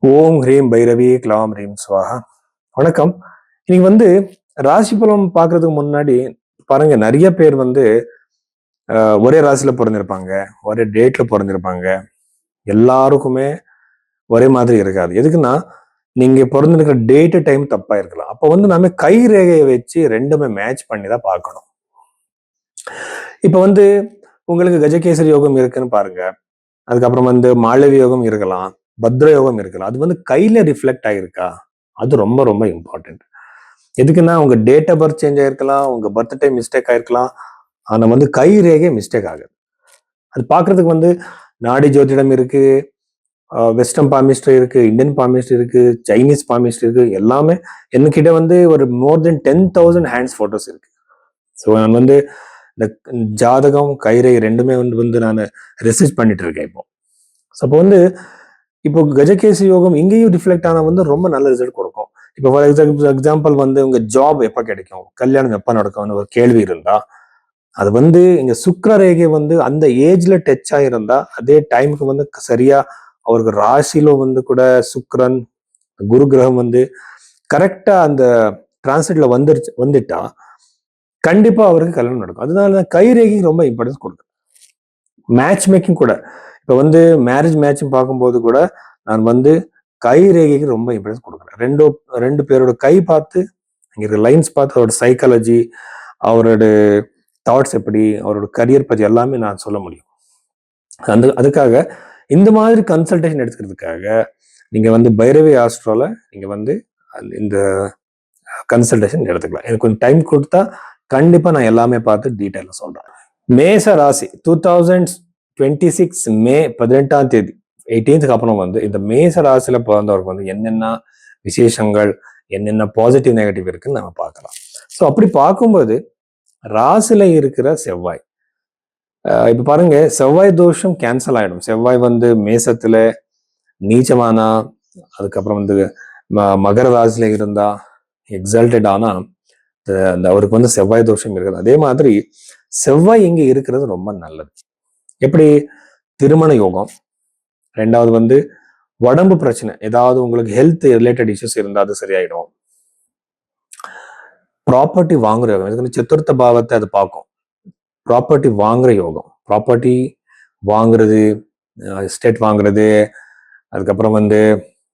ஓம் ஹ்ரீம் பைரவி க்லாம் ஹ்ரீம் ஸ்வாஹா. வணக்கம். இன்னைக்கு ராசி பலம் பார்க்கறதுக்கு முன்னாடி பாருங்க, நிறைய பேர் ஒரே ராசியில பிறந்திருப்பாங்க, ஒரே டேட்ல பிறந்திருப்பாங்க. எல்லாருக்குமே ஒரே மாதிரி இருக்காது. எதுக்குன்னா, நீங்க பிறந்திருக்கிற டேட்டு டைம் தப்பா இருக்கலாம். அப்போ நாம கை ரேகையை வச்சு ரெண்டுமே மேட்ச் பண்ணி தான் பார்க்கணும். இப்போ உங்களுக்கு கஜகேசரி யோகம் இருக்குன்னு பாருங்க. அதுக்கப்புறம் மாளவி யோகம் இருக்கலாம், பத்ர யோகம் இருக்கலாம். அது கையில ரிஃப்ளெக்ட் ஆகிருக்கா? அது ரொம்ப ரொம்ப இம்பார்ட்டன்ட். எதுக்குன்னா, உங்க டேட் ஆஃப் பர்த் சேஞ்ச் ஆயிருக்கலாம், உங்க பர்த் டைம் மிஸ்டேக் ஆயிருக்கலாம். ஆனா கை ரேகை மிஸ்டேக் ஆகுது. அது பாக்குறதுக்கு நாடி ஜோதிடம் இருக்கு, வெஸ்டர்ன் பாமிஸ்ட்ரி இருக்கு, இந்தியன் பாமிஸ்ட்ரி இருக்கு, சைனீஸ் பாமிஸ்ட்ரி இருக்கு. எல்லாமே என்கிட்ட ஒரு மோர் தென் 10,000 ஹேண்ட்ஸ் போட்டோஸ் இருக்கு. ஸோ நான் இந்த ஜாதகம் கைரேகை ரெண்டுமே நான் ரிசர்ச் பண்ணிட்டு இருக்கேன் இப்போ. ஸோ அப்போ இப்போ கஜகேசி யோகம் இங்கேயும் ரிஃப்ளெக்ட் ஆனா ரொம்ப நல்ல ரிசல்ட் கொடுக்கும். இப்போ ஃபார் எக்ஸாம்பிள் உங்க ஜாப் எப்ப கிடைக்கும், கல்யாணம் எப்ப நடக்கும்னு ஒரு கேள்வி இருந்தா, அது இங்க சுக்கிர ரேகை அந்த ஏஜ்ல டச் ஆயிருந்தா, அதே டைமுக்கு சரியா அவருக்கு ராசியில கூட சுக்கிரன் குரு கிரகம் கரெக்டா அந்த டிரான்சிட்ல வந்துட்டா கண்டிப்பா அவருக்கு கல்யாணம் நடக்கும். அதனால கை ரேகை ரொம்ப இம்பார்ட்டன்ஸ் கொடுக்கும். மேட்ச் மேக்கிங் கூட இப்ப மேரேஜ் மேட்ச் பார்க்கும்போது கூட நான் கை ரேகைக்கு ரொம்ப இம்பார்ட்டன்ஸ் கொடுக்குறேன். ரெண்டு பேரோட கை பார்த்து, இங்க இருக்க லைன்ஸ் பார்த்து அவரோட சைக்காலஜி, அவரோட தாட்ஸ் எப்படி, அவரோட கரியர் பத்தி எல்லாமே நான் சொல்ல முடியும். அதுக்காக இந்த மாதிரி கன்சல்டேஷன் எடுத்துக்கிறதுக்காக நீங்க பைரவி ஆஸ்ட்ரோல நீங்க இந்த கன்சல்டேஷன் எடுத்துக்கலாம். எனக்கு கொஞ்சம் டைம் கொடுத்தா கண்டிப்பா நான் எல்லாமே பார்த்து டீட்டெயில சொல்றேன். மேச ராசி 2026 மே 18ஆம் தேதி 18th அப்புறம் இந்த மேச ராசியில பிறந்தவருக்கு என்னென்ன விசேஷங்கள், என்னென்ன பாசிட்டிவ் நெகட்டிவ் இருக்குன்னு நம்ம பார்க்கலாம். ஸோ அப்படி பார்க்கும்போது ராசியில இருக்கிற செவ்வாய், இப்ப பாருங்க, செவ்வாய் தோஷம் கேன்சல் ஆயிடும். செவ்வாய் மேசத்துல நீச்சமானா, அதுக்கப்புறம் மகர ராசியில இருந்தா எக்ஸால்டட் ஆனா அவருக்கு செவ்வாய் தோஷம் இருக்குது. அதே மாதிரி செவ்வாய் இங்க இருக்கிறது ரொம்ப நல்லது. எப்படி? திருமண யோகம். ரெண்டாவது உடம்பு பிரச்சனை, ஏதாவது உங்களுக்கு ஹெல்த் ரிலேட்டட் இஷ்யூஸ் இருந்தா அது சரியாயிடும். ப்ராப்பர்ட்டி வாங்குற யோகம், இதுக்கு சதுர்த்த பாவத்தை அது பார்க்கும். ப்ராப்பர்ட்டி வாங்குற யோகம், ப்ராப்பர்ட்டி வாங்குறது, எஸ்டேட் வாங்குறது, அதுக்கப்புறம்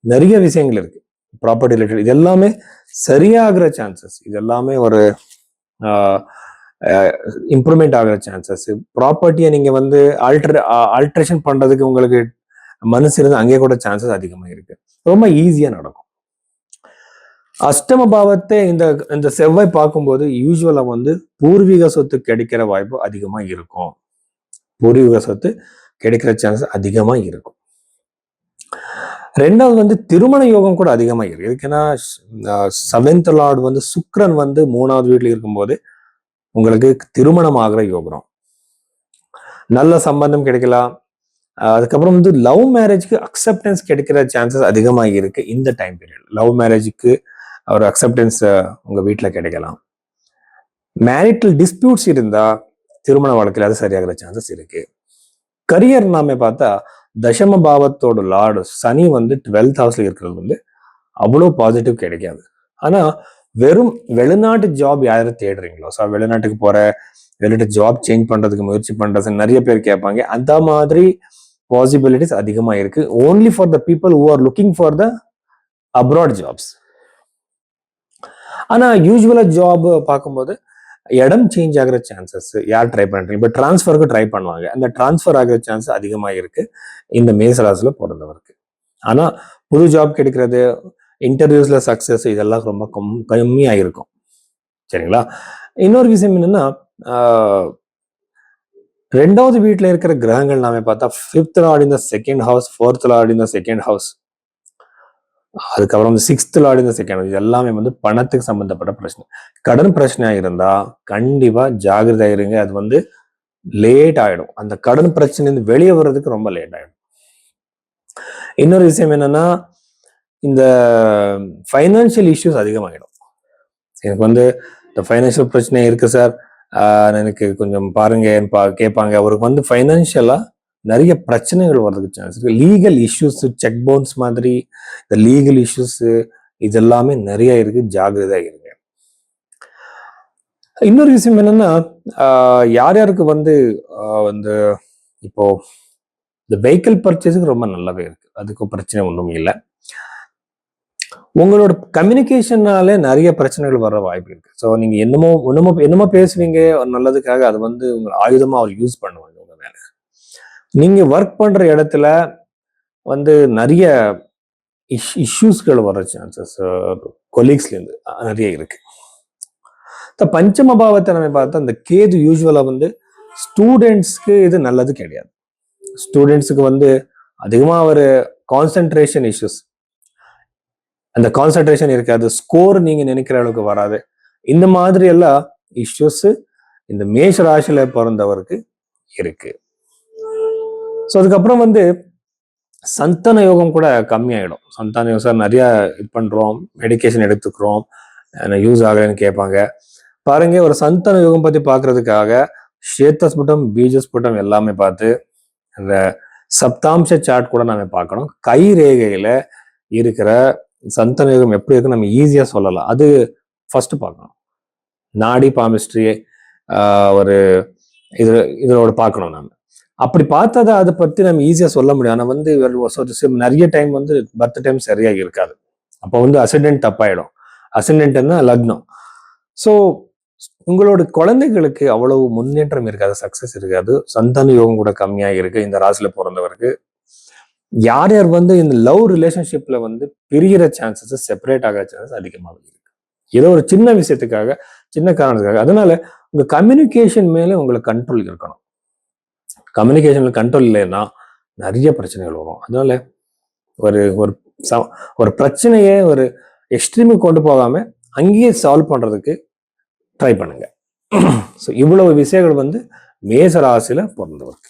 நிறைய விஷயங்கள் இருக்கு ப்ராப்பர்ட்டி ரிலேட்டட். இது எல்லாமே சரியாகிற சான்சஸ், இது எல்லாமே ஒரு இம்ப்ரூவ்மெண்ட் ஆகிற சான்சஸ். ப்ராப்பர்ட்டியை நீங்க ஆல்ட்ரேஷன் பண்றதுக்கு உங்களுக்கு மனசு இருந்து அங்கே கூட சான்சஸ் அதிகமா இருக்கு. ரொம்ப ஈஸியா நடக்கும். அஷ்டம பாவத்தை இந்த செவ்வாய் பார்க்கும்போது யூஸ்வலா பூர்வீக சொத்து கிடைக்கிற வாய்ப்பு அதிகமா இருக்கும். பூர்வீக சொத்து கிடைக்கிற சான்சஸ் அதிகமா இருக்கும். ரெண்டாவது திருமண யோகம் கூட அதிகமா இருக்கு. எதுக்குன்னா 7th லார்டு சுக்கிரன் 3வது வீட்டுல இருக்கும்போது உங்களுக்கு திருமணம் ஆகிற யோகம், நல்ல சம்பந்தம் கிடைக்கலாம். அதுக்கப்புறம் லவ் மேரேஜ்க்கு அக்செப்டன்ஸ் கிடைக்கிற சான்சஸ் அதிகமாக இருக்கு. இந்த டைம் பீரியட் லவ் மேரேஜுக்கு ஒரு அக்செப்டன்ஸ் உங்க வீட்டுல கிடைக்கலாம். மேரிட்டல் டிஸ்பியூட்ஸ் இருந்தா திருமண வாழ்க்கையில அது சரியாகிற சான்சஸ் இருக்கு. கரியர் நாம பார்த்தா தசம பாவத்தோட லார்டு சனி 12th ஹவுஸ்ல இருக்கிறது அவ்வளவு பாசிட்டிவ் கிடைக்காது. ஆனா வெறும் வெளிநாட்டு ஜாப் யாரும் தேடுறீங்களோ, வெளிநாட்டுக்கு போற, வெளிநாட்டு ஜாப் சேஞ்ச் பண்றதுக்கு முயற்சி பண்றது நிறைய பேர் கேட்பாங்க. அந்த மாதிரி பாசிபிலிட்டிஸ் அதிகமா இருக்கு. Only for the people who are looking for the abroad jobs. ஆனா யூஸ்வலா ஜாப் பார்க்கும்போது இடம் சேஞ்ச் ஆகிற சான்சஸ் யார் ட்ரை பண்றீங்க, இப்போ டிரான்ஸ்ஃபருக்கு ட்ரை பண்ணுவாங்க. அந்த டிரான்ஸ்ஃபர் ஆகிற சான்சஸ் அதிகமா இருக்கு இந்த மேசராசில பிறந்தவருக்கு. ஆனா புது ஜாப் கிடைக்கிறது, இன்டர்வியூஸ்ல சக்சஸ், இதெல்லாம் ரொம்ப கம்மியா இருக்கும். சரிங்களா? இன்னொரு விஷயம் என்னன்னா, 2வது வீட்டுல இருக்கிற கிரகங்கள் நாம பார்த்தா 5th லார்ட் இன் த 2nd ஹவுஸ், 4th லார்ட் இன் த 2nd ஹவுஸ், அதுக்கப்புறம் 6th லார்ட் இன் த 2nd ஹவுஸ். இது எல்லாமே பணத்துக்கு சம்பந்தப்பட்ட பிரச்சனை. கடன் பிரச்சனையா இருந்தா கண்டிப்பா ஜாகிரதை இருங்க. அது லேட் ஆயிடும். அந்த கடன் பிரச்சனை வெளியே வர்றதுக்கு ரொம்ப லேட் ஆயிடும். இன்னொரு விஷயம் என்னன்னா, இந்த ஃபைனான்சியல் இஷ்யூஸ் அதிகமாகிடும். எனக்கு இந்த ஃபைனான்சியல் பிரச்சனை இருக்கு சார், எனக்கு கொஞ்சம் பாருங்க கேட்பாங்க. அவருக்கு ஃபைனான்சியலா நிறைய பிரச்சனைகள் வர்றதுக்கு சான்ஸ் இருக்கு. லீகல் இஷ்யூஸ், செக் பவுன்ஸ் மாதிரி இந்த லீகல் இஷ்யூஸ் இது எல்லாமே நிறைய இருக்கு. ஜாகிரதையா இருங்க. இன்னொரு விஷயம் என்னன்னா, யார் யாருக்கு வந்து வந்து இப்போ இந்த வெஹிக்கிள் பர்ச்சேஸுக்கு ரொம்ப நல்லாவே இருக்கு. அதுக்கு பிரச்சனை ஒன்றும் இல்லை. உங்களோட கம்யூனிகேஷனாலே நிறைய பிரச்சனைகள் வர வாய்ப்பு இருக்கு. ஸோ நீங்க என்னமோ பேசுவீங்க நல்லதுக்காக, அது வந்து உங்க ஆயுதமா அவர் யூஸ் பண்ணுவாங்க உங்க மேல. நீங்க ஒர்க் பண்ற இடத்துல வந்து நிறைய இஷ்யூஸ்கள் வர சான்சஸ் கொலீக்ஸ்ல இருந்து நிறைய இருக்கு. இந்த பஞ்சம பாவத்தை நம்ம பார்த்தா அந்த கேது யூஸ்வலா வந்து ஸ்டூடெண்ட்ஸ்க்கு இது நல்லது கிடையாது. ஸ்டூடெண்ட்ஸுக்கு வந்து அதிகமா ஒரு கான்சென்ட்ரேஷன் இஷ்யூஸ், அந்த கான்சென்ட்ரேஷன் இருக்காது, ஸ்கோர் நீங்க நினைக்கிற அளவுக்கு வராது. இந்த மாதிரி எல்லாம் இஷ்யூஸ் இந்த மேஷ ராசியில பிறந்தவருக்கு இருக்கு. ஸோ அதுக்கப்புறம் வந்து சந்தான யோகம் கூட கம்மியாயிடும். சந்தான யோகம் சார் நிறைய இது பண்றோம், மெடிக்கேஷன் எடுத்துக்கிறோம், யூஸ் ஆகலைன்னு கேட்பாங்க. பாருங்க, ஒரு சந்தான யோகம் பத்தி பாக்குறதுக்காக ஸ்வேதஸ்புடம், பீஜஸ்புடம் எல்லாமே பார்த்து இந்த சப்தாம்ச சார்ட் கூட நாம பார்க்கணும். கை ரேகையில இருக்கிற சந்தான யோகம் எப்படி இருக்கு நம்ம ஈஸியா சொல்லலாம். அது ஃபர்ஸ்ட் பார்க்கணும். நாடி பாமிஸ்ட்ரி ஒரு இதோட பார்க்கணும் நாம. அப்படி பார்த்தா அதை பத்தி நம்ம ஈஸியா சொல்ல முடியும். ஆனா வந்து நிறைய டைம் வந்து பர்த் டைம் சரியா இருக்காது. அப்போ வந்து அசெண்டன்ட் தப்பாயிடும். அசெண்டன்ட்னா லக்னம். ஸோ உங்களோட குழந்தைகளுக்கு அவ்வளவு முன்னேற்றம் இருக்காது, சக்சஸ் இருக்காது. சந்தான யோகம் கூட கம்மியாக இருக்கு இந்த ராசியில பிறந்தவருக்கு. யார் யார் வந்து இந்த லவ் ரிலேஷன்ஷிப்ல வந்து பிரிகிற சான்சஸ், செப்பரேட் ஆகிற சான்சஸ் அதிகமாக இருக்கு. ஏதோ ஒரு சின்ன விஷயத்துக்காக, சின்ன காரணத்துக்காக. அதனால உங்க கம்யூனிகேஷன் மேல உங்களுக்கு கண்ட்ரோல் இருக்கணும். கம்யூனிகேஷன்ல கண்ட்ரோல் இல்லைன்னா நிறைய பிரச்சனைகள் வரும். அதனால ஒரு பிரச்சனையை ஒரு எக்ஸ்ட்ரீமுக்கு கொண்டு போகாம அங்கேயே சால்வ் பண்றதுக்கு ட்ரை பண்ணுங்க. ஸோ இவ்வளவு விஷயங்கள் வந்து மேச ராசியில பிறந்தவருக்கு.